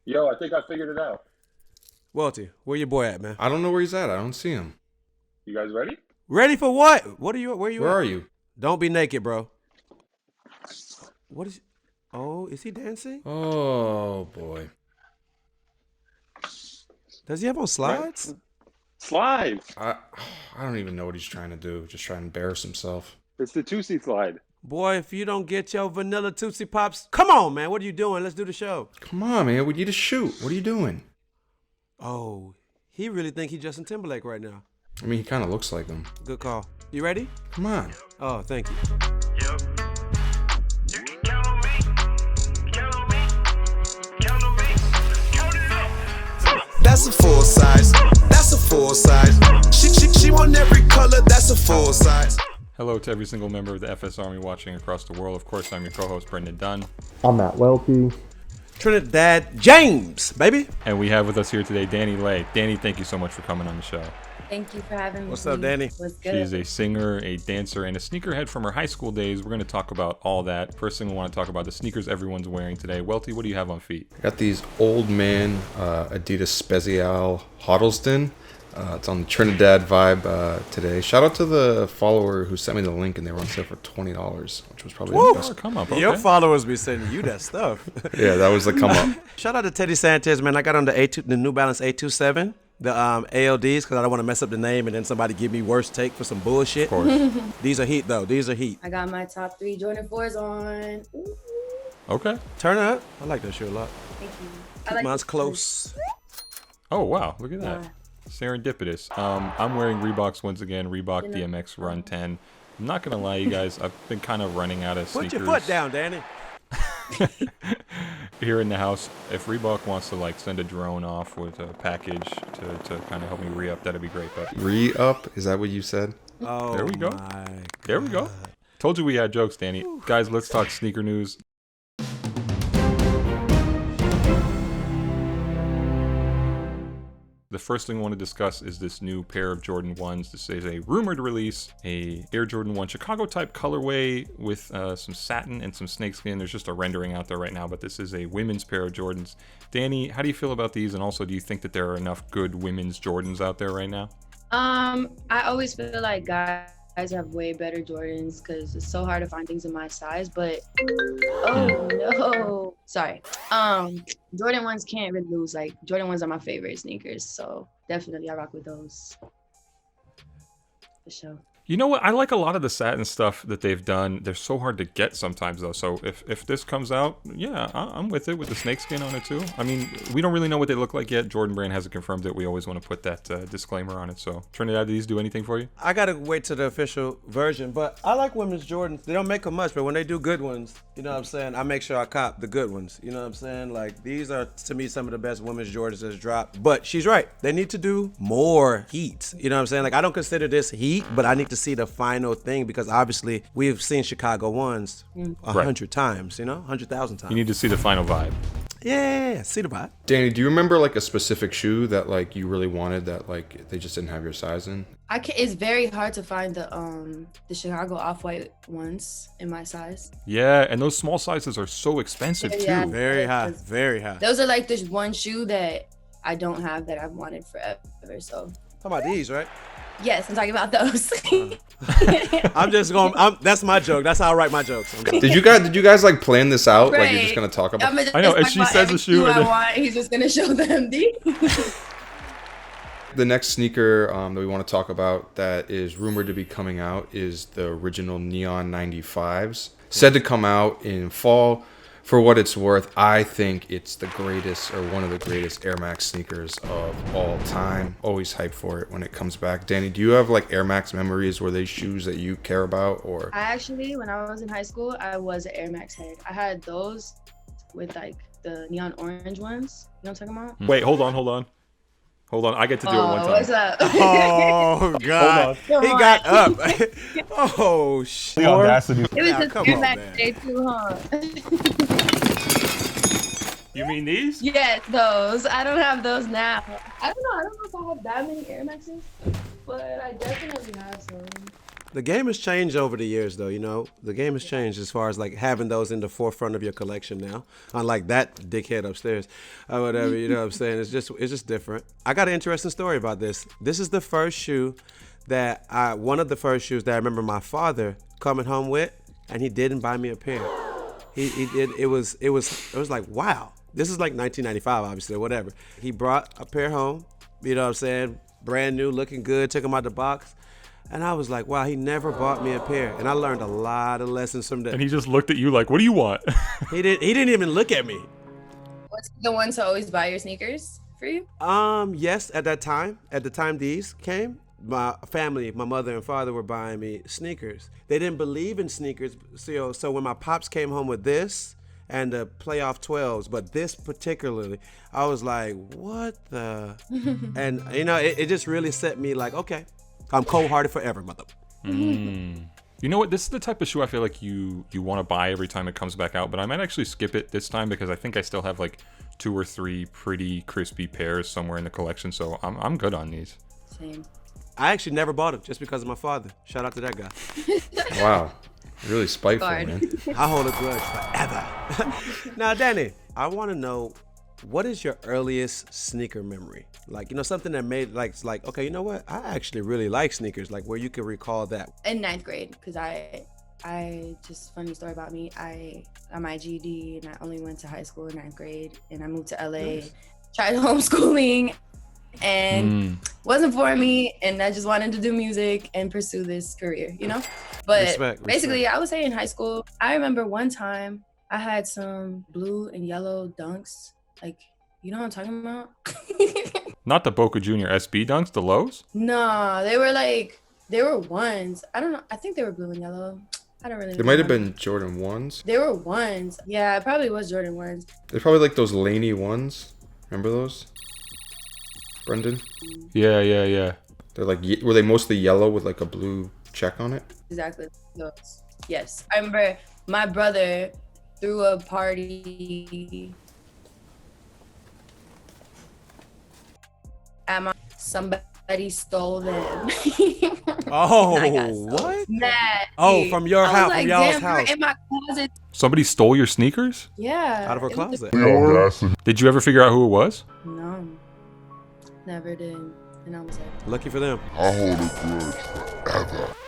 Yo, I think I figured it out. Welty, where your boy at, man? I don't know where he's at. I don't see him. You guys ready? Ready for what? What are you? Where Where at? are you? Don't be naked, bro. What is? Oh, is he dancing? Oh boy. Does he have on slides? Slides. I don't even know what he's trying to do. Just trying to embarrass himself. It's the Toosie Slide. Boy, if you don't get your vanilla Tootsie Pops, come on, man. What are you doing? Let's do the show. Come on, man. We need to shoot. What are you doing? Oh, he really think he Justin Timberlake right now. I mean, he kind of looks like him. Good call. You ready? Come on. Oh, thank you. Yep. You can count on me. Count on me. Count on me. Count it up. That's a full size. That's a full size. She want every color. That's a full size. Hello to every single member of the FS Army watching across the world. Of course, I'm your co-host, Brendan Dunne. I'm at Welty. Trinidad James, baby. And we have with us here today, DaniLeigh. Danny, thank you so much for coming on the show. Thank you for having me. What's up, Danny? What's good? She's a singer, a dancer, and a sneakerhead from her high school days. We're going to talk about all that. First thing we want to talk about the sneakers everyone's wearing today. Welty, what do you have on feet? I got these old man Adidas Spezial Hoddleston. It's on the Trinidad vibe today. Shout out to the follower who sent me the link, and they were on sale for $20, which was probably the best. Come up, okay. Your followers be sending you that stuff. Yeah, that was the come up. Shout out to Teddy Sanchez, man. I got on the New Balance 827, the ALDs, because I don't want to mess up the name and then somebody give me worse take for some bullshit. Of course. These are heat, though. These are heat. I got my top 3 Jordan 4s on. Ooh, Okay. Turn up. I like that shit a lot. thank you. Keep mine's close. Oh, wow. Look at that. Yeah. Serendipitous. I'm wearing Reeboks once again. Reebok DMX Run 10. I'm not going to lie, you guys. I've been kind of running out of Put sneakers. your foot down, Danny. Here in the house. If Reebok wants to like send a drone off with a package to kind of help me re-up, that'd be great. But Re-up? Is that what you said? Oh, There we go. my there we go. Told you we had jokes, Danny. Guys, let's talk sneaker news. The first thing I want to discuss is this new pair of Jordan 1s. This is a rumored release, a Air Jordan 1 Chicago type colorway with some satin and some snakeskin. There's just a rendering out there right now, but this is a women's pair of Jordans. Danny, how do you feel about these? And also, do you think that there are enough good women's Jordans out there right now? I always feel like guys have way better Jordans because it's so hard to find things in my size, but oh no. Sorry. Jordan 1s can't really lose. Like Jordan 1s are my favorite sneakers, so definitely I rock with those. For sure. You know what? I like a lot of the satin stuff that they've done. They're so hard to get sometimes, though. So if this comes out, yeah, I'm with it with the snakeskin on it, too. I mean, we don't really know what they look like yet. Jordan Brand hasn't confirmed it. We always want to put that disclaimer on it. So, Trinidad, do these do anything for you? I got to wait to the official version, but I like women's Jordans. They don't make them much, but when they do good ones, you know what I'm saying? I make sure I cop the good ones. You know what I'm saying? Like, these are, to me, some of the best women's Jordans that's dropped. But she's right. They need to do more heat. You know what I'm saying? Like, I don't consider this heat, but I need to see the final thing because obviously we've seen Chicago 1s 100 times, 100,000 times. You need to see the final vibe. Yeah, see the vibe. Danny, do you remember like a specific shoe that like you really wanted that like they just didn't have your size in? It's very hard to find the Chicago off-white ones in my size. Yeah, and those small sizes are so expensive, too. Yeah. Very high, very high. Those are like this one shoe that I don't have that I've wanted forever. So Talking about these, right? yes, I'm talking about those. I'm just going. That's my joke. That's how I write my jokes. Did you guys like plan this out? Like you're just Right. gonna talk about? I know, and she says the shoe, and I then- want. He's just gonna show them these. The next sneaker that we want to talk about that is rumored to be coming out is the original Neon 95s. Said to come out in fall. For what it's worth, I think it's the greatest or one of the greatest Air Max sneakers of all time. Always hyped for it when it comes back. Danny, do you have like Air Max memories? Were they shoes that you care about or? I actually, when I was in high school, I was an Air Max head. I had those with like the neon orange ones. You know what I'm talking about? Wait, hold on. I get to do it one time. What's up? Oh God, Come he on. got up. Oh shit. It was Nah, a come Air on, Max man. day too, huh? You mean these? Yes, those. I don't have those now. I don't know if I have that many Air Maxes, but I definitely have some. The game has changed over the years, though. You know, the game has changed as far as like having those in the forefront of your collection now. Unlike that dickhead upstairs or whatever. You know what I'm saying? It's just different. I got an interesting story about this. This is the first shoe one of the first shoes that I remember my father coming home with, and he didn't buy me a pair. He did. It was like, wow. This is like 1995, obviously, or whatever. He brought a pair home. You know what I'm saying? Brand new, looking good. Took them out the box. And I was like, wow, he never bought me a pair. And I learned a lot of lessons from that. And he just looked at you like, what do you want? He didn't even look at me. Was he the one to always buy your sneakers for you? Yes, at the time these came, my family, my mother and father were buying me sneakers. They didn't so when my pops came home with this and the playoff 12s, but this particularly, I was like, what the? And you know, it just really set me like, okay, I'm cold-hearted forever, mother. You know what? This is the type of shoe I feel like you want to buy every time it comes back out, but I might actually skip it this time because I think I still have like 2 or 3 pretty crispy pairs somewhere in the collection, so I'm good on these. Same. I actually never bought them just because of my father. Shout out to that guy. Wow. Really spiteful, Guard. man. I hold a grudge forever. Now, Danny, I want to know, what is your earliest sneaker memory? Like, you know, something that made like, okay, you know what? I actually really like sneakers. Like, where you can recall that. In 9th grade, because I just, funny story about me, I got my GED and I only went to high school in 9th grade, and I moved to LA, tried homeschooling, and wasn't for me, and I just wanted to do music and pursue this career, you know? But Respect. basically, I would say in high school, I remember one time I had some blue and yellow dunks, like, you know what I'm talking about? Not the Boca Junior SB dunks, the lows? No, they were ones. I don't know. I think they were blue and yellow. I don't really know. They might have been Jordan 1s. They were ones. Yeah, it probably was Jordan ones. They're probably like those Laney 1s. Remember those? Brendan? Yeah. They're like, were they mostly yellow with like a blue check on it? Exactly those. Yes. I remember my brother threw a party at somebody stole them. Oh, I got so what? mad. Oh, from your I was house, like, from y'all's damn, house. they're in my closet. Somebody stole your sneakers? Yeah. Out of her it was- closet. Did you ever figure out who it was? No. Never did. And I was like, Lucky for them.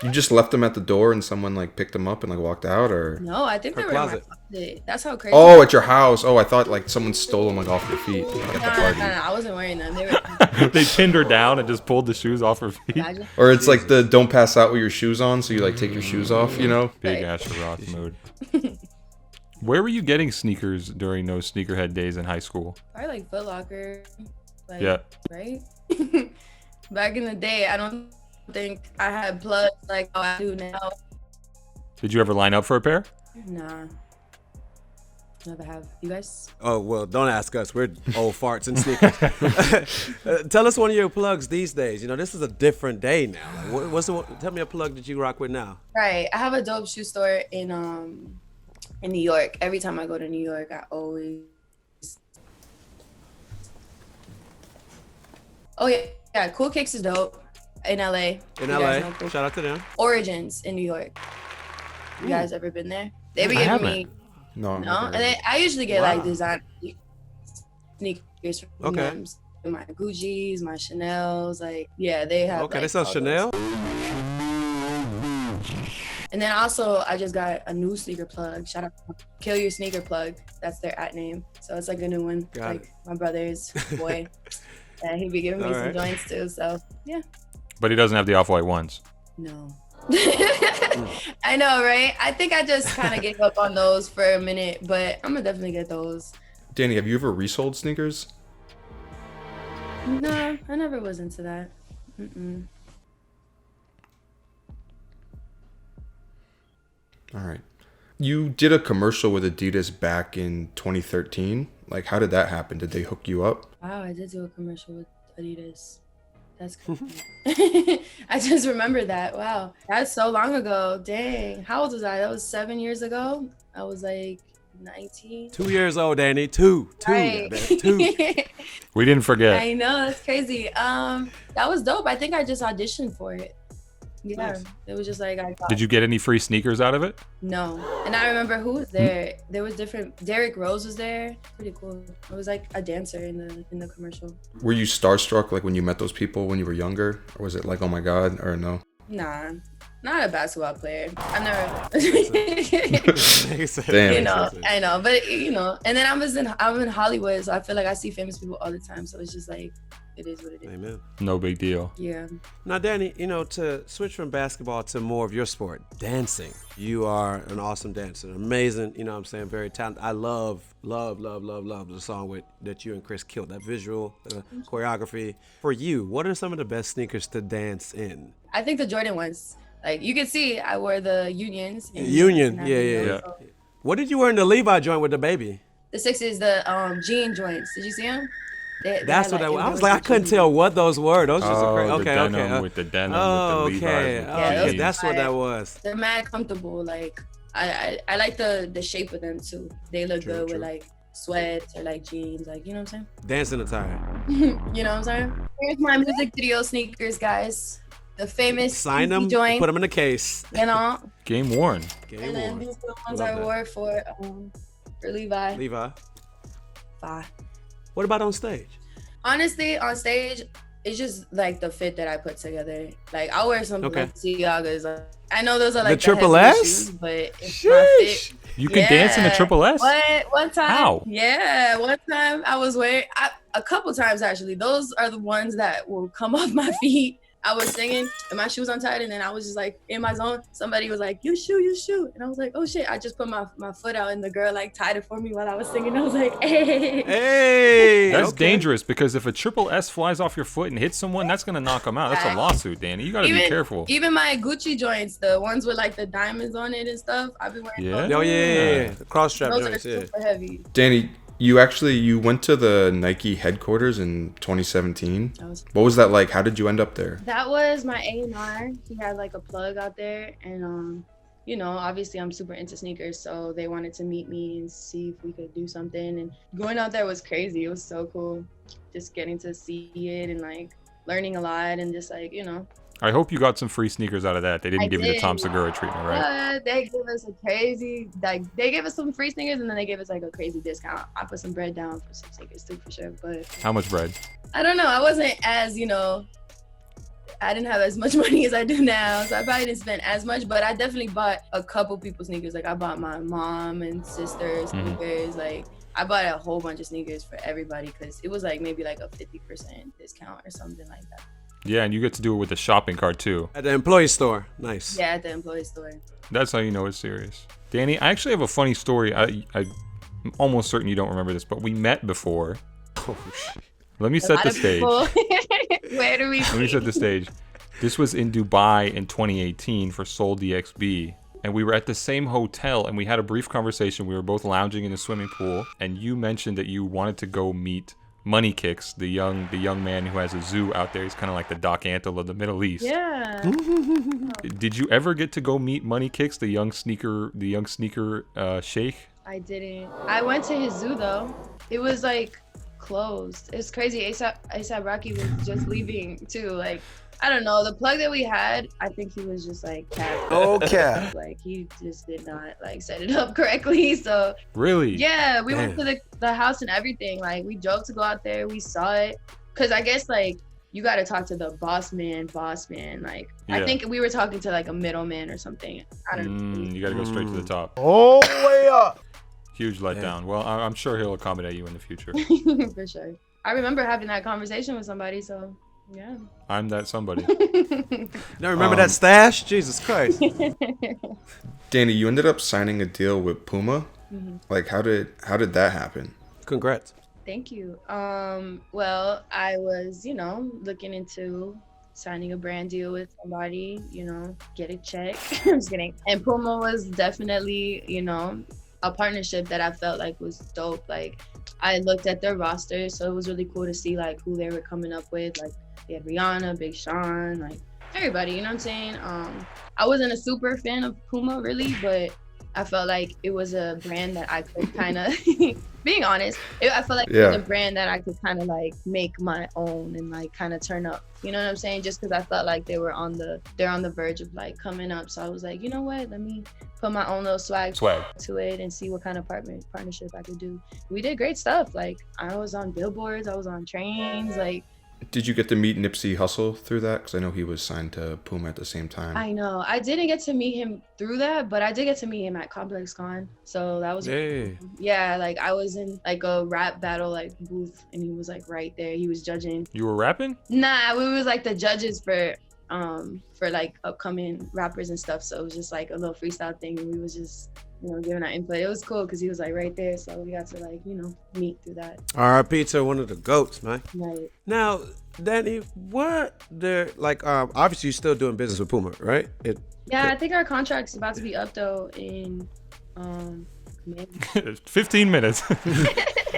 You just left them at the door and someone like picked them up and like walked out, or? no, I think Her they were in closet. my closet. That's how crazy. Oh, at your house. Oh, I thought like someone stole them like off your feet like, at the No, party. I wasn't wearing them. They were. They pinned her down and just pulled the shoes off her feet. Imagine. Or it's like the don't pass out with your shoes on, so you like take your shoes off, you know? Big Right. Asher Roth mode. Where were you getting sneakers during those sneakerhead days in high school? Probably like Foot Locker. Like, Yeah. Right? Back in the day, I don't think I had plugs like how I do now. Did you ever line up for a pair? Nah. Never have. You guys? Oh, well, don't ask us. We're old farts and sneakers. Tell us one of your plugs these days. You know, this is a different day now. Like, tell me a plug that you rock with now. Right. I have a dope shoe store in New York. Every time I go to New York, I always. Oh yeah, yeah. Cool Kicks is dope in LA. In You guys know LA. Cool Shout out to them. Origins in New York. You guys ever been there? They be I giving haven't. me No. no, and then I usually get Wow. like design sneakers from Okay. them. My Gucci's, my Chanel's, like yeah, they have. Okay, like, they sell all Chanel. those. And then also, I just got a new sneaker plug. Shout out, Kill Your Sneaker Plug. That's their @ name. So it's like a new one. Got like my brother's boy, and he be giving me All some right. joints too. So yeah, But he doesn't have the off-white ones. no. I know, right? I think I just kind of gave up on those for a minute, but I'm gonna definitely get those. Danny, have you ever resold sneakers? No, I never was into that. Mm-mm. All right. You did a commercial with Adidas back in 2013. Like, how did that happen? Did they hook you up? Wow, I did do a commercial with Adidas. That's crazy. I just remember that. Wow. That's so long ago. Dang. How old was I? That was 7 years ago. I was like 19. 2 years old, Danny. Two. Right. Goddamn, two. We didn't forget. I know, that's crazy. That was dope. I think I just auditioned for it. Yeah, Nice. it was just like I thought. Did you get any free sneakers out of it? No, and I remember who was there. There was different. Derrick Rose was there. Pretty cool. It was like a dancer in the commercial. Were you starstruck like when you met those people when you were younger, or was it like, oh my god, or no? Nah, not a basketball player. I've never. Damn. You know, I know, but you know, and then I'm in Hollywood, so I feel like I see famous people all the time. So it's just like, it is what it is. Amen. No big deal. Yeah. Now, Danny, you know, to switch from basketball to more of your sport, dancing. You are an awesome dancer, amazing. You know what I'm saying? Very talented. I love the song that you and Chris killed. That visual choreography. For you, what are some of the best sneakers to dance in? I think the Jordan ones. Like you can see, I wore the Unions. Union, and yeah. Yeah. so- What did you wear in the Levi joint with the baby? The sixes, the jean joints. Did you see them? That's what I was like. I couldn't tell what those were. Those just Oh, okay, the denim okay. with the denim Oh, with the okay. Levi's. Yeah, Okay, those- that's what that was. They're mad comfortable. Like I like the shape of them too. They look True, good true. with like sweats or like jeans. Like you know what I'm Dancing attire. saying? You know what I'm saying? Here's my music video sneakers, guys. The famous Sign them, joint. put them in the case. You know, Game worn. Game and then on. these are the ones Love I that. wore for Levi. Levi. Bye. What about on stage? Honestly, on stage, it's just like the fit that I put together. Like I wear some Okay. Balenciagas. I know those are like Triple heavy S? shoes, but it's my fit. You can dance in a Yeah. triple S? One time. How? Yeah, one time I was wearing, a couple times actually. Those are the ones that will come off my feet. I was singing and my shoes untied, and then I was just like in my zone. Somebody was like, you shoot. And I was like, oh shit. I just put my foot out, and the girl like tied it for me while I was singing. I was like, hey. Hey, That's okay. dangerous because if a triple S flies off your foot and hits someone, that's gonna knock them out. That's a lawsuit, Danny. You gotta be careful. Even my Gucci joints, the ones with like the diamonds on it and stuff, I've been wearing Yeah? those. Oh yeah. The cross strap Those are joints, yeah. super heavy. Danny, you went to the Nike headquarters in 2017. That was- What was that like? How did you end up there? That was my A&R. He had like a plug out there, and you know, obviously I'm super into sneakers, so they wanted to meet me and see if we could do something. And going out there was crazy. It was so cool, just getting to see it and like learning a lot and just like, you know. I hope you got some free sneakers out of that. They didn't I give you the Tom did. Segura treatment, right? They gave us a crazy, like they gave us some free sneakers and then they gave us like a crazy discount. I put some bread down for some sneakers too, for sure. But How much bread? I don't know. I wasn't as, you know, I didn't have as much money as I do now, so I probably didn't spend as much. But I definitely bought a couple people's sneakers. Like I bought my mom and sister's sneakers. Like I bought a whole bunch of sneakers for everybody because it was like maybe like a 50% discount or something like that. Yeah, and you get to do it with the shopping cart too. At the employee store. Nice. Yeah, at the employee store. That's how you know it's serious. Danny, I actually have a funny story. I'm almost certain you don't remember this, but we met before. Oh, shit. Let me A set lot the of stage. people- Where do we Let me set the stage. This was in Dubai in 2018 for Seoul DXB. And we were at the same hotel and we had a brief conversation. We were both lounging in a swimming pool. And you mentioned that you wanted to go meet Money Kicks, the young man who has a zoo out there. He's kind of like the Doc Antle of the Middle East. Yeah. Did you ever get to go meet Money Kicks, the young sneaker sheikh? I didn't. I went to his zoo though. It was like closed. It's crazy. ASAP Rocky was just leaving too. Like I don't know. The plug that we had, I think he was just like capped. Okay. Like he just did not like set it up correctly. So Really? yeah, we went Damn. to the house and everything. Like we drove to go out there. We saw it. Cause I guess like you got to talk to the boss man. Like I Yeah. think we were talking to like a middleman or something. I don't know. You got to go straight to the top. All the way up. Huge letdown. Well, I'm sure he'll accommodate you in the future. For sure. I remember having that conversation with somebody, so yeah. I'm that somebody. Now remember that stash? Jesus Christ. Danny, you ended up signing a deal with Puma. Like, how did that happen? Congrats. Thank you. Well, I was, you know, looking into signing a brand deal with somebody, you know, get a check. I'm just kidding. And Puma was definitely, you know, a partnership that I felt like was dope. Like I looked at their roster, so it was really cool to see like who they were coming up with. Like they had Rihanna, Big Sean, like everybody, you know what I'm saying? I wasn't a super fan of Puma really, but I felt like it was a brand that I could kind of, being honest, I felt like it Yeah. was a brand that I could kind of like make my own and like kind of turn up. You know what I'm saying? Just because I felt like they're on the verge of like coming up. So I was like, you know what? Let me put my own little swag to it and see what kind of partnership I could do. We did great stuff. Like I was on billboards, I was on trains, like. Did you get to meet Nipsey Hussle through that? Because I know he was signed to Puma at the same time. I know. I didn't get to meet him through that, but I did get to meet him at Complex Con. So that was yeah, like I was in like a rap battle like booth and he was like right there. He was judging. You were rapping? Nah, we was like the judges for like upcoming rappers and stuff. So it was just like a little freestyle thing and we was just, you know, giving our input. It was cool because he was like right there. So we got to like, you know, meet through that. R.I.P. to one of the GOATs, man. Right. Now, Danny, what they're like, obviously you're still doing business with Puma, right? Yeah, I think our contract's about to be up though in May. 15 minutes.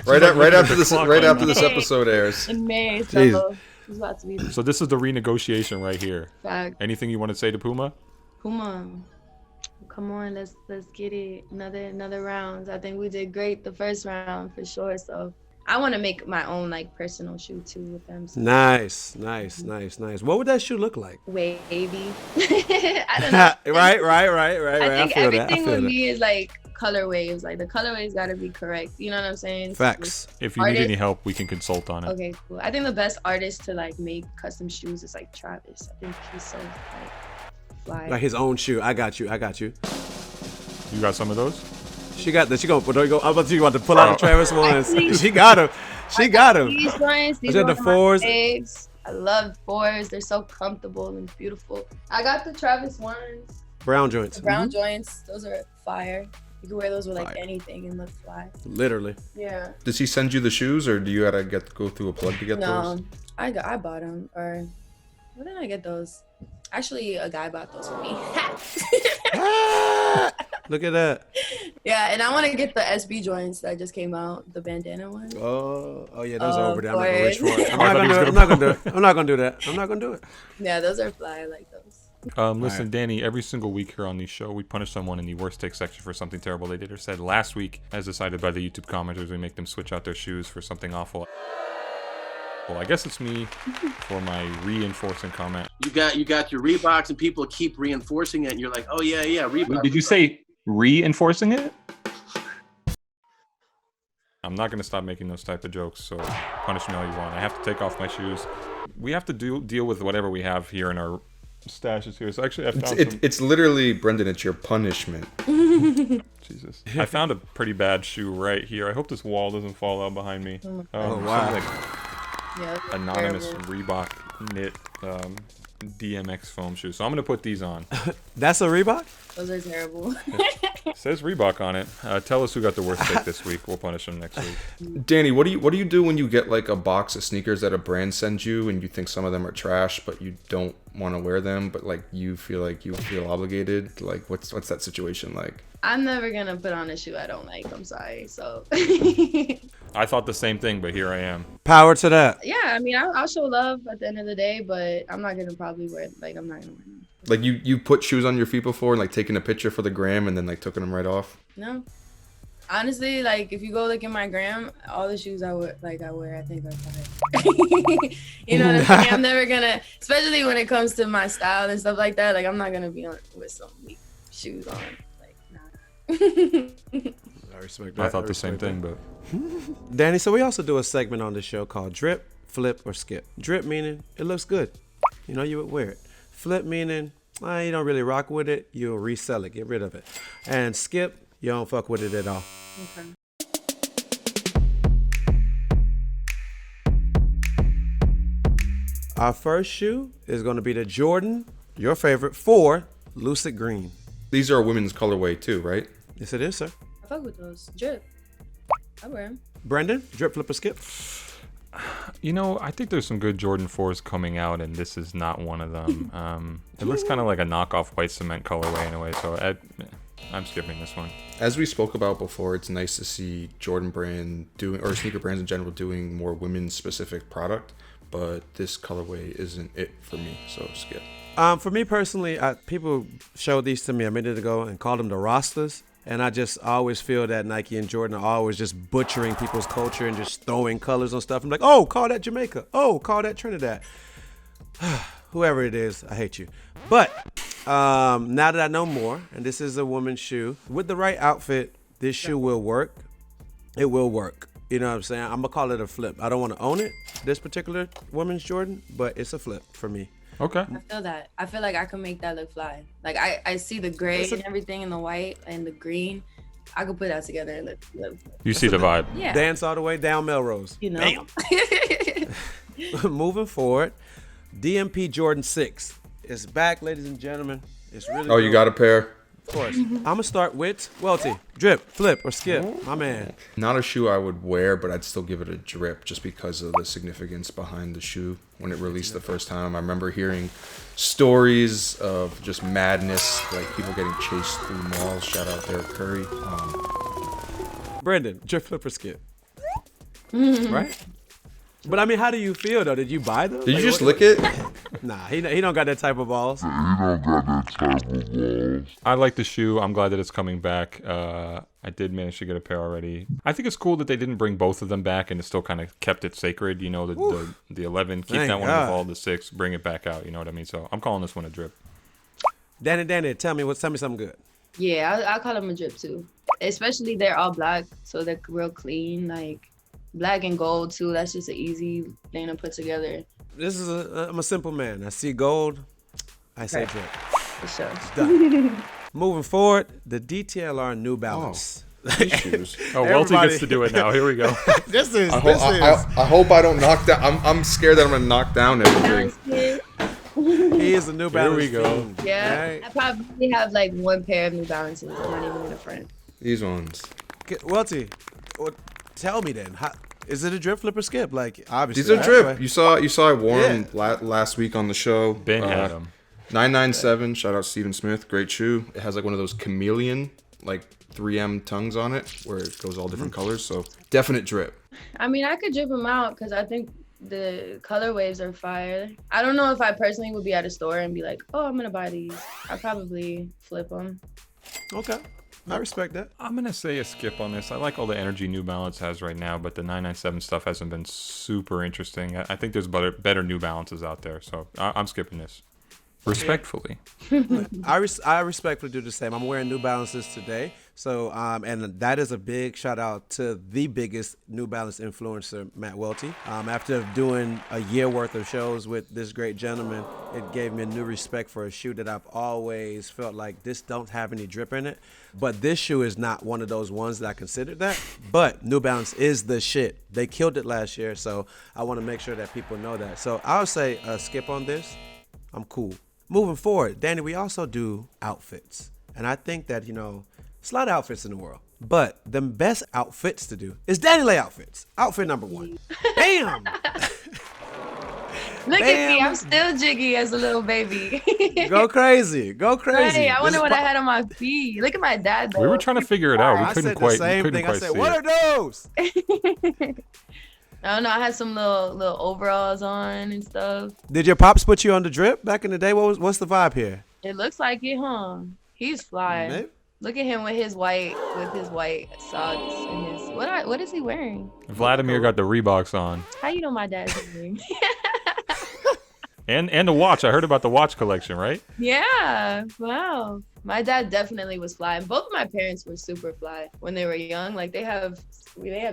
right after this episode airs. In May, Jeez. so it's about to be So this is the renegotiation right here. fact. Anything you want to say to Puma? Puma, come on, let's get it. Another rounds. I think we did great the first round for sure. So I want to make my own like personal shoe too with them. So. Nice. What would that shoe look like? Wavy. I don't know. right. I think feel that. everything with me is like color waves. Like the colorways got to be correct. You know what I'm saying? Facts. If you need any help, we can consult on it. Okay, cool. I think the best artist to like make custom shoes is like Travis. I think he's so like fly. Like his own shoe. I got you. You got some of those? She got that. She gonna. I'm about to pull out the Travis ones. She got him. These ones, these are are the the fours. faves. I love fours. They're so comfortable and beautiful. I got the Travis ones. Brown joints. The brown joints. Those are fire. You can wear those with like Fire. anything and look fly. Literally. Yeah. Does he send you the shoes, or do you gotta go through a plug to get No, those? I bought them. Or where did I get those? Actually, a guy bought those for me. Look at that. Yeah, and I want to get the SB joints that just came out, the bandana ones. Oh yeah, those are over there. I'm not gonna boy. reach for it. I'm not gonna do it. I'm not gonna do it. Yeah, those are fly. I like those. Listen, right. Danny, every single week here on the show, we punish someone in the worst take section for something terrible they did or said. Last week, as decided by the YouTube commenters, we make them switch out their shoes for something awful. Well, I guess it's me for my reinforcing comment. You got your Reeboks and people keep reinforcing it and you're like, oh yeah, Reebok. Did you say reinforcing it? I'm not going to stop making those type of jokes, so punish me all you want. I have to take off my shoes. We have to deal with whatever we have here in our stashes here. So actually, I found It's literally, Brendan, it's your punishment. Jesus. I found a pretty bad shoe right here. I hope this wall doesn't fall out behind me. Oh, wow. Some, like, Yeah, those are anonymous terrible. Reebok knit DMX foam shoes. So I'm going to put these on. That's a Reebok? Those are terrible. It says Reebok on it. Tell us who got the worst take this week. We'll punish them next week. Danny, what do you do when you get like a box of sneakers that a brand sends you and you think some of them are trash, but you don't want to wear them, but like you feel obligated? Like what's that situation like? I'm never gonna put on a shoe I don't like. I'm sorry. So I thought the same thing, but here I am. Power to that. yeah, I mean, I'll show love at the end of the day, but I'm not gonna probably wear it. Like, I'm not gonna wear them. Like you put shoes on your feet before and like taking a picture for the gram and then like taking them right off? No. Honestly, like if you go look at my gram, all the shoes I wear, I think are fire. You know what I'm saying? I'm never gonna, especially when it comes to my style and stuff like that. Like I'm not gonna be on with some weak shoes on. Like, nah. I respect that. I thought the same thing, but Danny, so we also do a segment on this show called Drip, Flip, or Skip. Drip meaning it looks good. You know, you would wear it. Flip meaning you don't really rock with it. You'll resell it, get rid of it. And skip, you don't fuck with it at all. Okay. Our first shoe is going to be the Jordan, your favorite, 4 Lucid Green. These are a women's colorway too, right? Yes, it is, sir. I fuck with those. Drip. I wear them. Brendan, drip, flip, or skip? you know, I think there's some good Jordan 4s coming out, and this is not one of them. It looks kind of like a knockoff white cement colorway in a way, so I'm skipping this one. As we spoke about before, it's nice to see Jordan brand doing, or sneaker brands in general, doing more women's specific product, but this colorway isn't it for me, so skip. For me personally, people showed these to me a minute ago and called them the Rastas. And I just always feel that Nike and Jordan are always just butchering people's culture and just throwing colors on stuff. I'm like, oh, call that Jamaica. Oh, call that Trinidad. Whoever it is, I hate you. But now that I know more, and this is a woman's shoe, with the right outfit, this shoe will work. It will work. You know what I'm saying? I'm going to call it a flip. I don't want to own it, this particular woman's Jordan, but it's a flip for me. Okay. I feel that. I feel like I can make that look fly. Like I see the gray and everything and the white and the green. I could put that together and look. You see the vibe. Yeah. Dance all the way down Melrose. You know. Bam. Moving forward, DMP Jordan 6 is back, ladies and gentlemen. It's really Oh, you got a pair? Of course. I'm going to start with Welty. Drip, flip, or skip. My man. Not a shoe I would wear, but I'd still give it a drip just because of the significance behind the shoe when it released the first time. I remember hearing stories of just madness, like people getting chased through malls. Shout out Derek Curry. Brendan, drip, flip, or skip. Right? But I mean, how do you feel though? Did you buy them? Did you just lick it? Nah, he don't got that type of balls. I like the shoe. I'm glad that it's coming back. I did manage to get a pair already. I think it's cool that they didn't bring both of them back and it still kind of kept it sacred. You know, the 11, keep Thank that one God. involved, the 6, bring it back out. You know what I mean? So I'm calling this one a drip. Danny, tell me something good. Yeah, I'll call them a drip too. Especially they're all black, so they're real clean. Like black and gold too. That's just an easy thing to put together. I'm a simple man. I see gold, I say drip. For sure. Done. Moving forward, the DTLR New Balance. These shoes. Oh, Welty gets to do it now. Here we go. This is. I hope I don't knock down. I'm scared that I'm gonna knock down everything. He is a New Balance. we go. fiend, Yeah, right? I probably have like one pair of New Balances. I'm not even in the front. These ones. Welty, tell me then. Is it a drip, flip, or skip? Like obviously. These are right? drip. Right. You saw I wore them last week on the show. Ben had them. 997. Shout out Steven Smith. Great shoe. It has like one of those chameleon like 3M tongues on it where it goes all different colors. So definite drip. I mean, I could drip them out because I think the color waves are fire. I don't know if I personally would be at a store and be like, oh, I'm gonna buy these. I'd probably flip them. Okay, I respect that. I'm going to say a skip on this. I like all the energy New Balance has right now, but the 997 stuff hasn't been super interesting. I think there's better New Balances out there, so I'm skipping this. Respectfully. I respectfully do the same. I'm wearing New Balances today. So, and that is a big shout out to the biggest New Balance influencer, Matt Welty. After doing a year worth of shows with this great gentleman, it gave me a new respect for a shoe that I've always felt like this don't have any drip in it. But this shoe is not one of those ones that I considered that. But New Balance is the shit. They killed it last year. So I want to make sure that people know that. So I'll say skip on this. I'm cool. Moving forward, Danny, we also do outfits. And I think that, it's a lot of outfits in the world. But the best outfits to do is DaniLeigh outfits. Outfit number 1. Bam! Look at me, Bam. I'm still jiggy as a little baby. Go crazy. Go crazy. Hey, I wonder This what is I had on my feet. Look at my dad, though. We were trying to figure it out. I We couldn't said quite, the same couldn't thing. I quite said, see what it. are those? I don't know. I had some little overalls on and stuff. Did your pops put you on the drip back in the day? What's the vibe here? It looks like it, huh? He's fly. Maybe. Look at him with his white socks and his what is he wearing? Vladimir got the Reeboks on. How you know my dad's wearing? And the watch. I heard about the watch collection, right? Yeah. Wow. My dad definitely was fly. Both of my parents were super fly when they were young. Like they have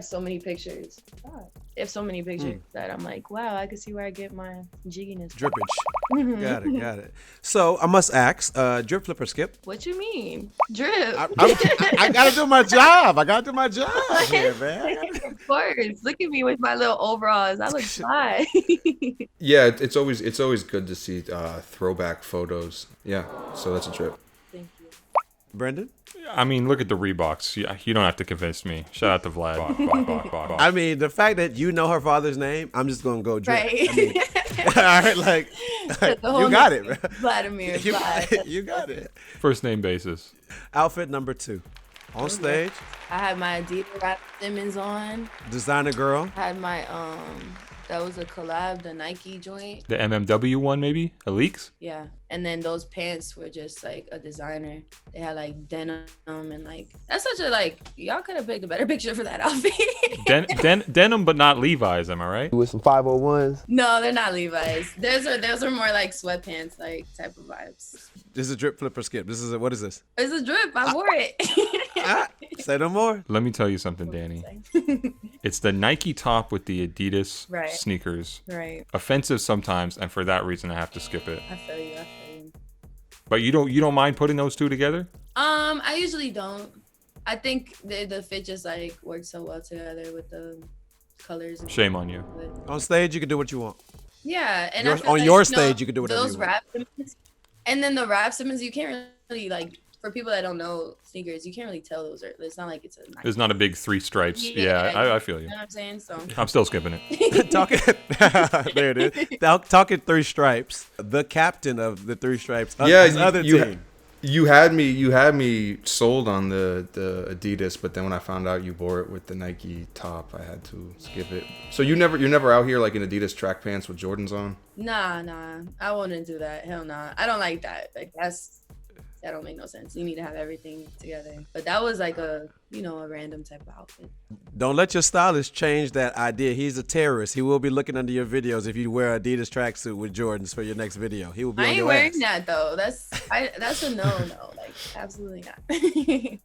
so many pictures. God. They have so many pictures that I'm like, wow, I can see where I get my jigginess. Drippage. Got it. So I must ask, drip, flip, or skip? What you mean? Drip. I gotta do my job. I gotta do my job here, man. Of course. Look at me with my little overalls. I look fly. Yeah, it's always good to see throwback photos. Yeah, so that's a trip. Thank you. Brendan? I mean, look at the Reeboks. You don't have to convince me. Shout out to Vlad. I mean, the fact that you know her father's name, I'm just gonna go drip. Right. I mean, all right, like The whole you got it, name, bro. Vladimir. You, Vlad. you got it. First name basis. Outfit number 2. On stage, I had my Adidas Rap Simmons on. designer girl. I had my That was a collab, the Nike joint. The MMW one, maybe? Aleeks? Yeah. And then those pants were just like a designer. They had like denim and like that's such a like y'all could have picked a better picture for that outfit. Denim, but not Levi's, am I right? With some 501s. No, they're not Levi's. Those are more like sweatpants, like type of vibes. This is a drip flip or skip. This is a, what is this? It's a drip. I wore it. Say no more. Let me tell you something, Danny. It's the Nike top with the Adidas Right. sneakers. Right. Offensive sometimes, and for that reason, I have to skip it. I feel you. But you don't mind putting those two together? I usually don't. I think the fit just like works so well together with the colors. And Shame on you. On stage, you can do what you want. Yeah, and Your- I feel on like, your you know, stage, you can do whatever those you want. Rap Simmons, and then the Rap Simmons, you can't really like for people that don't know sneakers, you can't really tell those are. It's not like it's a. Nike. There's not a big three stripes. Yeah, I feel you. You know what I'm saying? So I'm still skipping it. Talking, there it is. Talking three stripes. The captain of the three stripes. Yeah, his other team. You had me sold on the Adidas, but then when I found out you wore it with the Nike top, I had to skip it. So you're never out here like in Adidas track pants with Jordans on? Nah, I wouldn't do that. Hell nah. I don't like that. Like that don't make no sense. You need to have everything together. But that was like a random type of outfit. Don't let your stylist change that idea. He's a terrorist. He will be looking under your videos if you wear Adidas tracksuit with Jordans for your next video. He will be I on ain't your wearing ass. that though. That's a no. Like absolutely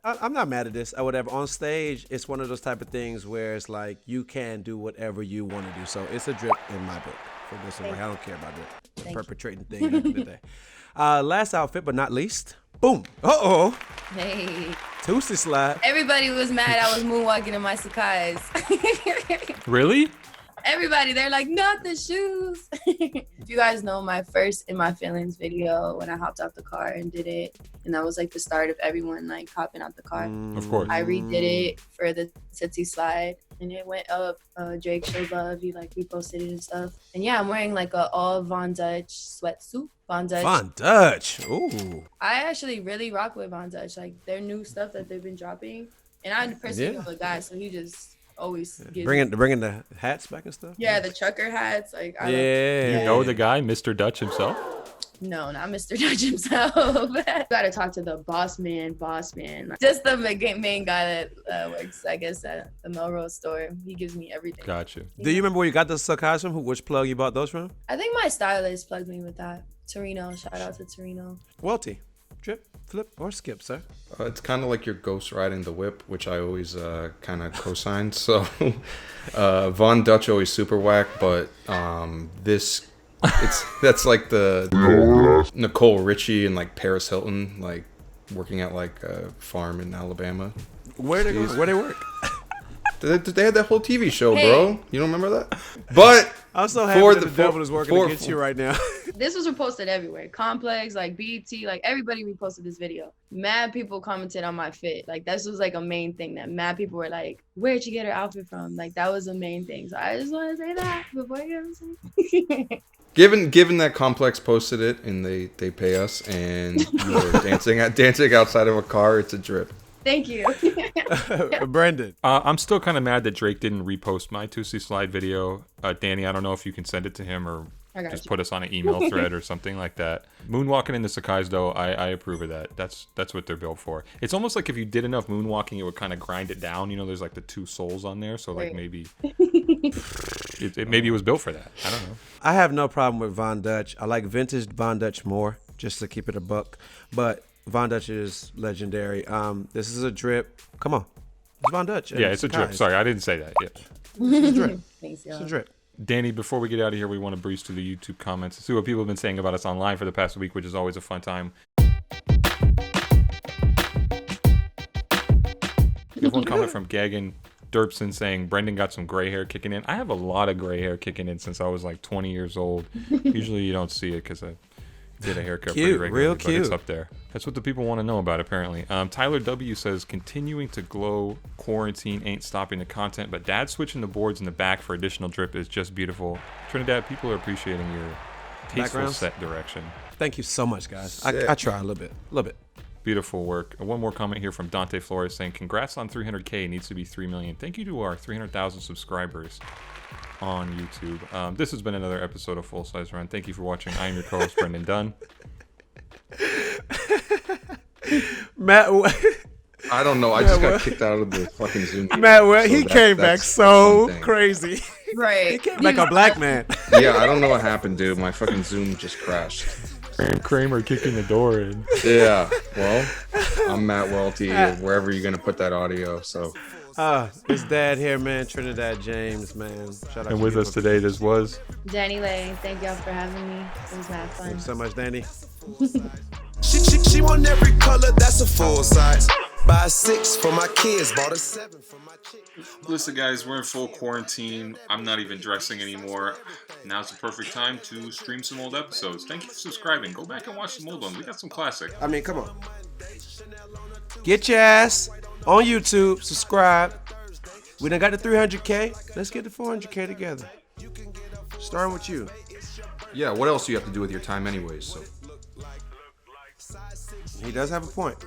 not. I'm not mad at this or whatever. On stage, it's one of those type of things where it's like you can do whatever you want to do. So it's a drip in my book. For this one, I don't care about the perpetrating thing at the end of the day. Last outfit, but not least. Boom. Uh-oh. Hey. Toosie Slide. Everybody was mad I was moonwalking in my Sacai's. Really? Everybody, they're like, not the shoes. If you guys know my first In My Feelings video when I hopped out the car and did it, and that was like the start of everyone like hopping out the car. Of course. I redid it for the Toosie Slide and it went up. Drake showed love. He like reposted it and stuff. And yeah, I'm wearing like a all Von Dutch sweatsuit. Von Dutch. Von Dutch. Ooh. I actually really rock with Von Dutch. Like their new stuff that they've been dropping. And I personally know the guy, so he just always gives Bringing the hats back and stuff. Yeah, the trucker hats. Like I You know the guy, Mr. Dutch himself? No, not Mr. Dutch himself. You gotta talk to the boss man. Like, just the main guy that works, I guess, at the Melrose store. He gives me everything. Gotcha. Do you remember where you got the Sacai from? Which plug you bought those from? I think my stylist plugged me with that. Torino. Shout out to Torino. Welty. Drip, flip, or skip, sir. It's kind of like you're ghost riding the whip, which I always kind of co-signed. So Von Dutch always super whack, but that's like the Nicole Richie and like Paris Hilton, like working at like a farm in Alabama. Where they work? They had that whole TV show, bro. You don't remember that? But I'm so happy that the devil is working against you right now. This was reposted everywhere. Complex, like BET, like everybody reposted this video. Mad people commented on my fit. Like this was like a main thing that mad people were like, where'd you get her outfit from? Like that was the main thing. So I just want to say that before you say. Given that Complex posted it and they pay us and you were dancing outside of a car, it's a drip. Thank you. Brendan. I'm still kind of mad that Drake didn't repost my Toosie Slide video. Danny, I don't know if you can send it to him or just put us on an email thread or something like that. Moonwalking in the Sacai's, though, I approve of that. That's what they're built for. It's almost like if you did enough moonwalking, it would kind of grind it down. You know, there's like the two soles on there, so like maybe maybe it was built for that. I don't know. I have no problem with Von Dutch. I like vintage Von Dutch more, just to keep it a buck. But Von Dutch is legendary. This is a drip. Come on. It's Von Dutch. Yeah, it's a drip. Sorry, I didn't say that. Yeah. It's a drip. Thanks, It's a drip. Danny, before we get out of here, we want to breeze through the YouTube comments and see what people have been saying about us online for the past week, which is always a fun time. We have one comment from Gagan Derpson saying, Brendan got some gray hair kicking in. I have a lot of gray hair kicking in since I was like 20 years old. Usually you don't see it because I did a haircut pretty regularly, real but it's cute. up there. That's what the people want to know about, apparently. Tyler W says, continuing to glow, quarantine ain't stopping the content, but dad switching the boards in the back for additional drip is just beautiful. Trinidad, people are appreciating your tasteful Backgrounds? set direction. Thank you so much, guys. I try a little bit. Beautiful work. One more comment here from Dante Flores saying, congrats on 300K, needs to be 3 million. Thank you to our 300,000 subscribers. on YouTube. This has been another episode of Full Size Run. Thank you for watching. I am your co-host, Brendan Dunne. Matt, I don't know. I just got kicked out of the fucking Zoom. Matt, So he that- came back that's so something. crazy. Right. He came like a black man. Yeah, I don't know what happened, dude. My fucking Zoom just crashed. Kramer kicking the door in. Yeah. Well, I'm Matt Welty, wherever you're gonna put that audio. So His dad here, man. Trinidad James, man. Shout out And to with you. us today, this was DaniLeigh, thank y'all for having me. It was mad fun. Thanks so much, Danny. She want every color, that's a full size. Buy a 6 for my kids, bought a 7 for my chick. Listen, guys, we're in full quarantine. I'm not even dressing anymore. Now's the perfect time to stream some old episodes. Thank you for subscribing. Go back and watch some old ones. We got some classic. I mean, come on. Get your ass on YouTube. Subscribe. We done got to 300K. Let's get to 400K together. Starting with you. yeah, what else do you have to do with your time, anyways? So He does have a point.